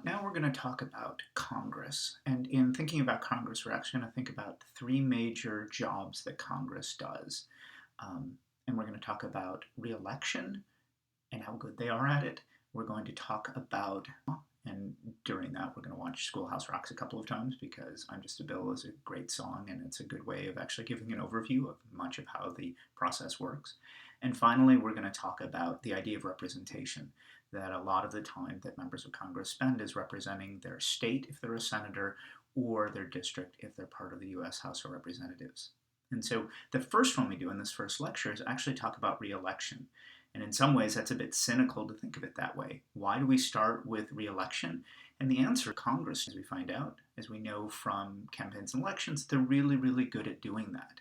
Now we're going to talk about Congress. And in thinking about Congress, we're actually going to think about three major jobs that Congress does. Um, and we're going to talk about reelection and how good they are at it. We're going to talk about, and during that, we're going to watch Schoolhouse Rocks a couple of times because I'm Just a Bill is a great song and it's a good way of actually giving an overview of much of how the process works. And finally, we're going to talk about the idea of representation, that a lot of the time that members of Congress spend is representing their state if they're a senator or their district if they're part of the U.S. House of Representatives. And so the first one we do in this first lecture is actually talk about re-election. And in some ways, that's a bit cynical to think of it that way. Why do we start with re-election? And the answer, Congress, as we find out, as we know from campaigns and elections, they're really, really good at doing that.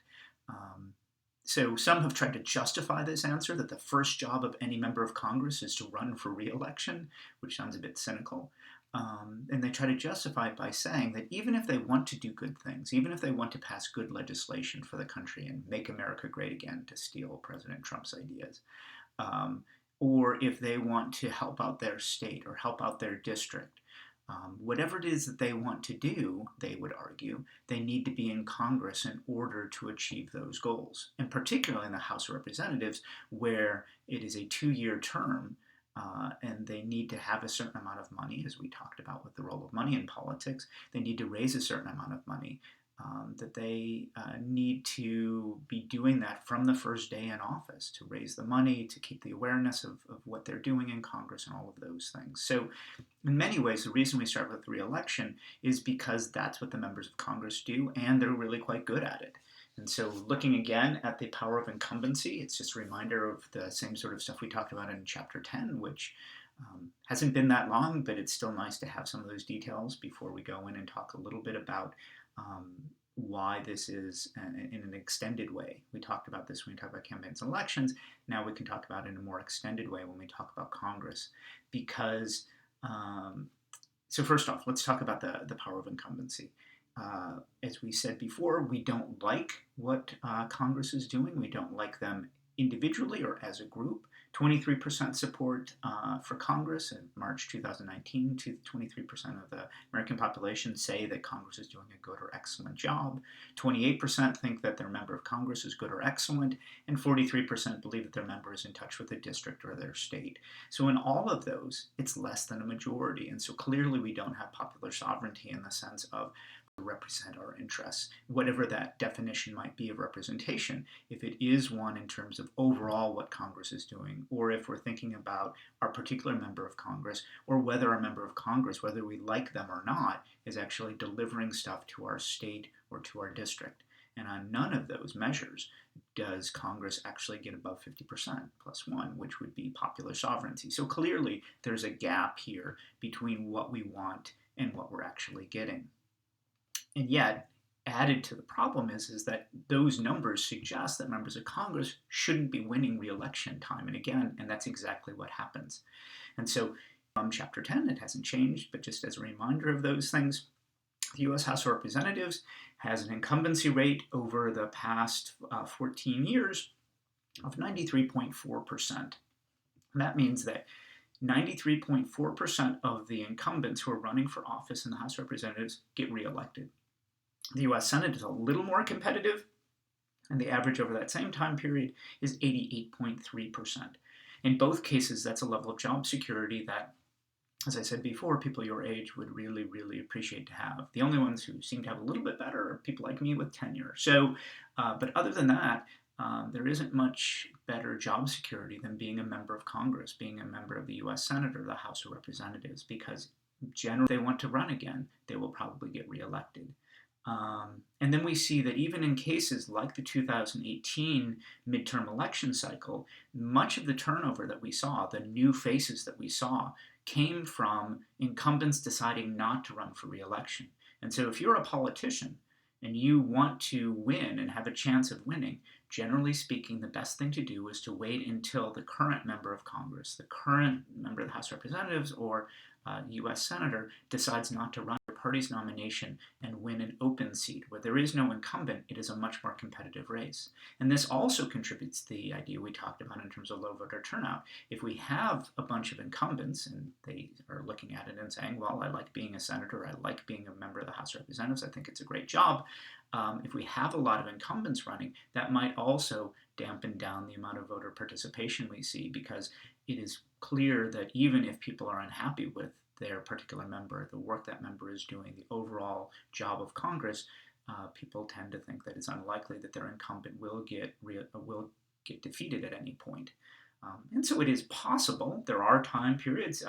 So some have tried to justify this answer, that the first job of any member of Congress is to run for re-election, which sounds a bit cynical. And they try to justify it by saying that even if they want to do good things, even if they want to pass good legislation for the country and make America great again, to steal President Trump's ideas, or if they want to help out their state or help out their district, whatever it is that they want to do, they would argue, they need to be in Congress in order to achieve those goals. And particularly in the House of Representatives, where it is a 2-year term, and they need to have a certain amount of money, as we talked about with the role of money in politics. They need to raise a certain amount of money, that they need to be doing that from the first day in office, to raise the money, to keep the awareness of what they're doing in Congress and all of those things. So in many ways, the reason we start with re-election is because that's what the members of Congress do, and they're really quite good at it. And so looking again at the power of incumbency, it's just a reminder of the same sort of stuff we talked about in Chapter 10, which hasn't been that long, but it's still nice to have some of those details before we go in and talk a little bit about why this is in an extended way. We talked about this when we talk about campaigns and elections. Now we can talk about it in a more extended way when we talk about Congress. Because, so first off, let's talk about the power of incumbency. As we said before, we don't like what Congress is doing. We don't like them individually or as a group. 23% support for Congress in March 2019. 23% of the American population say that Congress is doing a good or excellent job. 28% think that their member of Congress is good or excellent. And 43% believe that their member is in touch with their district or their state. So in all of those, it's less than a majority. And so clearly we don't have popular sovereignty in the sense of represent our interests, whatever that definition might be of representation. If it is one in terms of overall what Congress is doing, or if we're thinking about our particular member of Congress, or whether our member of Congress, whether we like them or not, is actually delivering stuff to our state or to our district. And on none of those measures does Congress actually get above 50% plus one, which would be popular sovereignty. So clearly there's a gap here between what we want and what we're actually getting. And yet, added to the problem is that those numbers suggest that members of Congress shouldn't be winning re-election time and again, and that's exactly what happens. And so from Chapter 10, it hasn't changed, but just as a reminder of those things, the U.S. House of Representatives has an incumbency rate over the past 14 years of 93.4%. That means that 93.4% of the incumbents who are running for office in the House of Representatives get reelected. The U.S. Senate is a little more competitive, and the average over that same time period is 88.3%. In both cases, that's a level of job security that, as I said before, people your age would really, really appreciate to have. The only ones who seem to have a little bit better are people like me with tenure. So, but other than that, there isn't much better job security than being a member of Congress, being a member of the U.S. Senate or the House of Representatives, because generally, if they want to run again, they will probably get reelected. And then we see that even in cases like the 2018 midterm election cycle, much of the turnover that we saw, the new faces that we saw, came from incumbents deciding not to run for re-election. And so if you're a politician and you want to win and have a chance of winning, generally speaking, the best thing to do is to wait until the current member of Congress, the current member of the House of Representatives or U.S. Senator decides not to run. party's nomination and win an open seat. Where there is no incumbent, it is a much more competitive race. And this also contributes to the idea we talked about in terms of low voter turnout. If we have a bunch of incumbents and they are looking at it and saying, well, I like being a senator, I like being a member of the House of Representatives, I think it's a great job. If we have a lot of incumbents running, that might also dampen down the amount of voter participation we see, because it is clear that even if people are unhappy with their particular member, the work that member is doing, the overall job of Congress, people tend to think that it's unlikely that their incumbent will get defeated at any point. And so it is possible. There are time periods.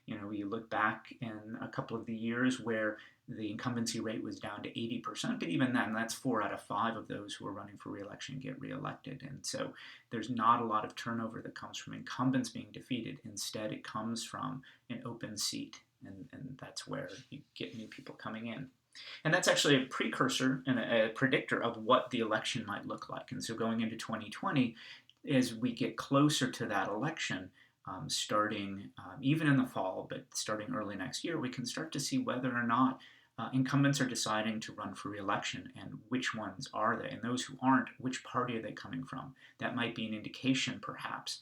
You look back in a couple of the years where the incumbency rate was down to 80%, but even then, that's 4 out of 5 of those who are running for re-election get re-elected. And so there's not a lot of turnover that comes from incumbents being defeated. Instead, it comes from an open seat, and that's where you get new people coming in. And that's actually a precursor and a predictor of what the election might look like. And so going into 2020, as we get closer to that election, starting even in the fall, but starting early next year, we can start to see whether or not incumbents are deciding to run for re-election, and which ones are they? And those who aren't, which party are they coming from? That might be an indication, perhaps,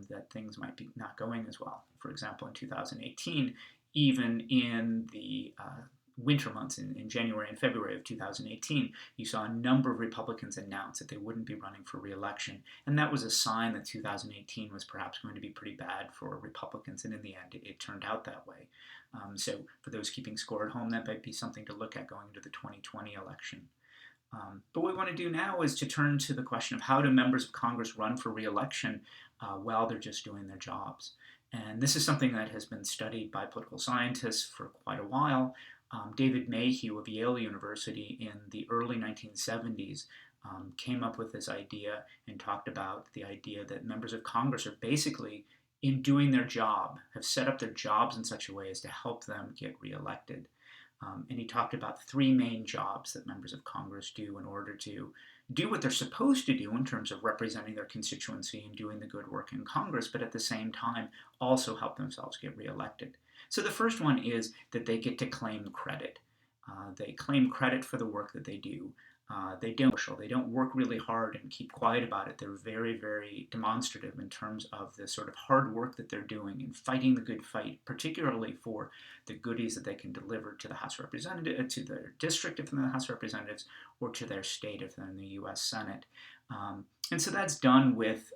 that things might be not going as well. For example, in 2018, even in the winter months in January and February of 2018, you saw a number of Republicans announce that they wouldn't be running for re-election. And that was a sign that 2018 was perhaps going to be pretty bad for Republicans. And in the end, it turned out that way. So for those keeping score at home, that might be something to look at going into the 2020 election. But what we want to do now is to turn to the question of how do members of Congress run for re-election while they're just doing their jobs. And this is something that has been studied by political scientists for quite a while. David Mayhew of Yale University in the early 1970s came up with this idea and talked about the idea that members of Congress are basically, in doing their job, have set up their jobs in such a way as to help them get reelected. And he talked about 3 main jobs that members of Congress do in order to do what they're supposed to do in terms of representing their constituency and doing the good work in Congress, but at the same time also help themselves get reelected. So the first one is that they get to claim credit. They claim credit for the work that they do. They don't work really hard and keep quiet about it. They're very, very demonstrative in terms of the sort of hard work that they're doing and fighting the good fight, particularly for the goodies that they can deliver to the House of Representatives, to their district if they're in the House of Representatives, or to their state if they're in the U.S. Senate. And so that's done with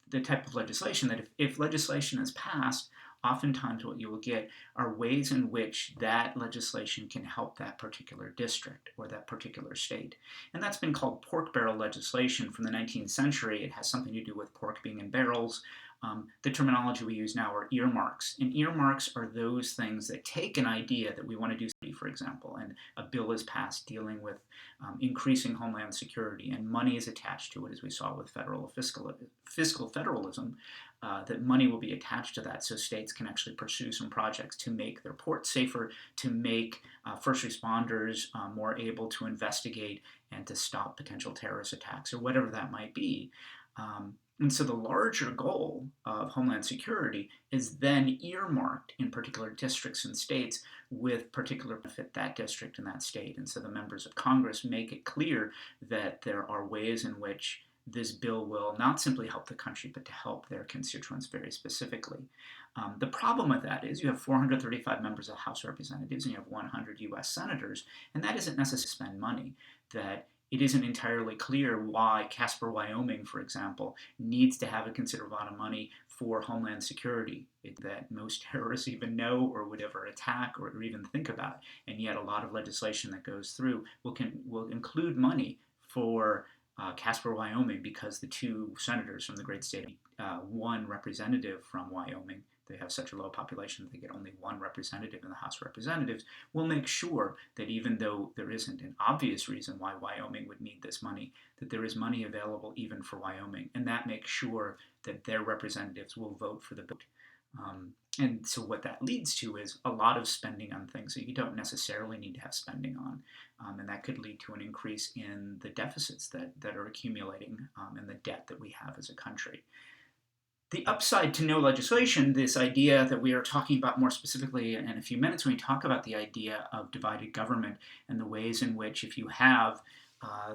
the type of legislation that if legislation is passed, oftentimes what you will get are ways in which that legislation can help that particular district or that particular state. And that's been called pork barrel legislation from the 19th century. It has something to do with pork being in barrels. The terminology we use now are earmarks. And earmarks are those things that take an idea that we want to do, for example, and a bill is passed dealing with increasing homeland security, and money is attached to it, as we saw with fiscal federalism, that money will be attached to that so states can actually pursue some projects to make their ports safer, to make first responders more able to investigate and to stop potential terrorist attacks or whatever that might be. And so the larger goal of Homeland Security is then earmarked in particular districts and states with particular benefit that district and that state. And so the members of Congress make it clear that there are ways in which this bill will not simply help the country, but to help their constituents very specifically. The problem with that is you have 435 members of the House of Representatives and you have 100 U.S. senators, and that isn't necessarily spend money. That it isn't entirely clear why Casper, Wyoming, for example, needs to have a considerable amount of money for Homeland Security that most terrorists even know or would ever attack or even think about. And yet a lot of legislation that goes through will include money for Casper, Wyoming, because the 2 senators from the great state, 1 representative from Wyoming, they have such a low population that they get only 1 representative in the House of Representatives, will make sure that even though there isn't an obvious reason why Wyoming would need this money, that there is money available even for Wyoming. And that makes sure that their representatives will vote for the bill. And so what that leads to is a lot of spending on things that you don't necessarily need to have spending on. And that could lead to an increase in the deficits that are accumulating and the debt that we have as a country. The upside to no legislation, this idea that we are talking about more specifically in a few minutes when we talk about the idea of divided government and the ways in which, if you have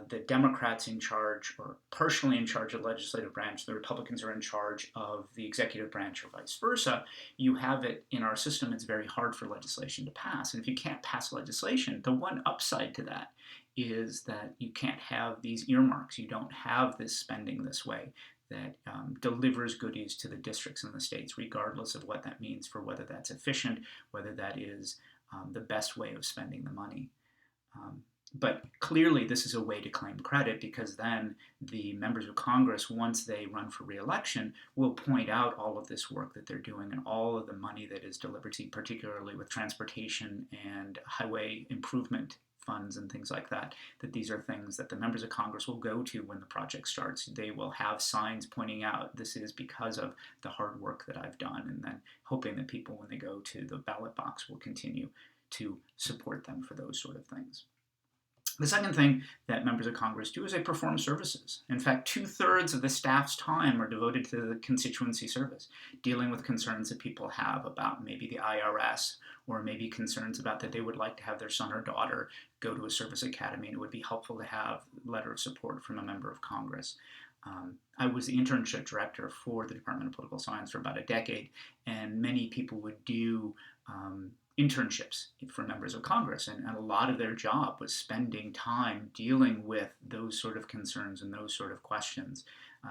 the Democrats in charge or partially in charge of the legislative branch, the Republicans are in charge of the executive branch, or vice versa, you have it in our system, it's very hard for legislation to pass. And if you can't pass legislation, the one upside to that is that you can't have these earmarks. You don't have this spending this way that delivers goodies to the districts and the states, regardless of what that means for whether that's efficient, whether that is the best way of spending the money. But clearly, this is a way to claim credit, because then the members of Congress, once they run for re-election, will point out all of this work that they're doing and all of the money that is delivered, particularly with transportation and highway improvement funds and things like that, that these are things that the members of Congress will go to when the project starts. They will have signs pointing out, this is because of the hard work that I've done, and then hoping that people, when they go to the ballot box, will continue to support them for those sort of things. The second thing that members of Congress do is they perform services. In fact, 2/3 of the staff's time are devoted to the constituency service, dealing with concerns that people have about maybe the IRS, or maybe concerns about that they would like to have their son or daughter go to a service academy, and it would be helpful to have a letter of support from a member of Congress. I was the internship director for the Department of Political Science for about a decade, and many people would do internships for members of Congress, and a lot of their job was spending time dealing with those sort of concerns and those sort of questions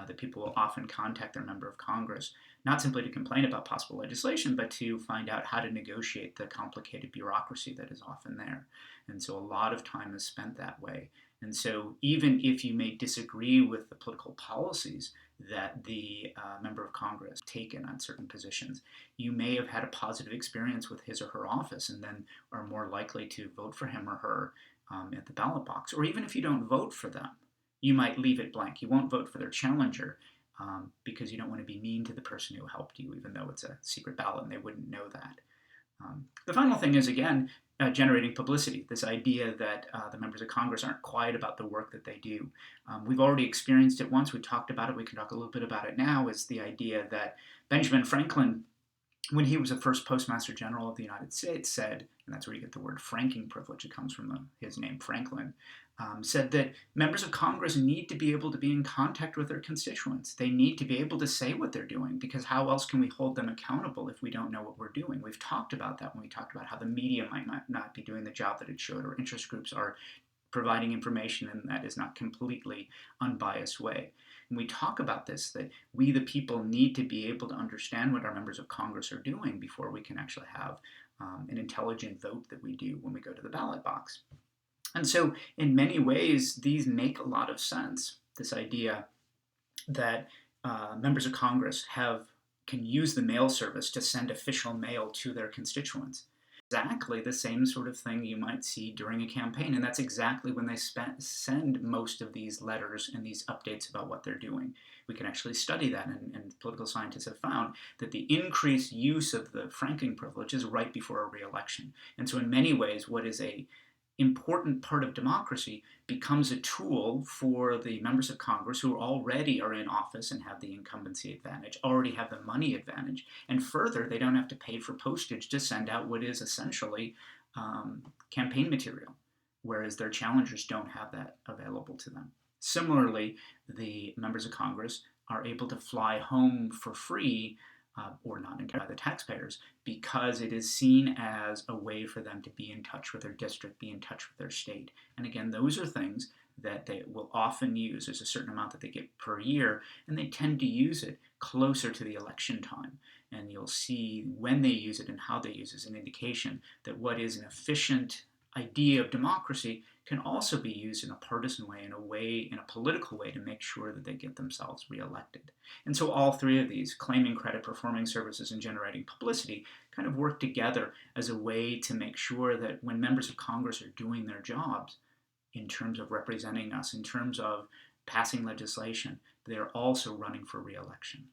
that people will often contact their member of Congress, not simply to complain about possible legislation, but to find out how to negotiate the complicated bureaucracy that is often there. And so a lot of time is spent that way. And so even if you may disagree with the political policies that the member of Congress taken on certain positions, you may have had a positive experience with his or her office, and then are more likely to vote for him or her at the ballot box. Or even if you don't vote for them, you might leave it blank. You won't vote for their challenger because you don't want to be mean to the person who helped you, even though it's a secret ballot and they wouldn't know that. The final thing is, again, generating publicity, this idea that the members of Congress aren't quiet about the work that they do. We've already experienced it once. We talked about it. We can talk a little bit about it now, is the idea that Benjamin Franklin, when he was the first Postmaster General of the United States, said, and that's where you get the word franking privilege, it comes from his name Franklin, said that members of Congress need to be able to be in contact with their constituents. They need to be able to say what they're doing, because how else can we hold them accountable if we don't know what we're doing? We've talked about that when we talked about how the media might not be doing the job that it should, or interest groups are providing information in that is not completely unbiased way. And we talk about this, that we the people need to be able to understand what our members of Congress are doing before we can actually have an intelligent vote that we do when we go to the ballot box. And so in many ways, these make a lot of sense. This idea that members of Congress can use the mail service to send official mail to their constituents. Exactly the same sort of thing you might see during a campaign, and that's exactly when they send most of these letters and these updates about what they're doing. We can actually study that, and political scientists have found that the increased use of the franking privilege is right before a re-election. And so in many ways, what is a important part of democracy becomes a tool for the members of Congress who already are in office and have the incumbency advantage, already have the money advantage, and further, they don't have to pay for postage to send out what is essentially campaign material, whereas their challengers don't have that available to them. Similarly, the members of Congress are able to fly home for free or not entirely by the taxpayers, because it is seen as a way for them to be in touch with their district, be in touch with their state. And again, those are things that they will often use. There's a certain amount that they get per year, and they tend to use it closer to the election time. And you'll see when they use it and how they use it as an indication that what is an efficient idea of democracy can also be used in a partisan way, in a political way, to make sure that they get themselves reelected. And so all three of these, claiming credit, performing services, and generating publicity, kind of work together as a way to make sure that when members of Congress are doing their jobs, in terms of representing us, in terms of passing legislation, they're also running for reelection.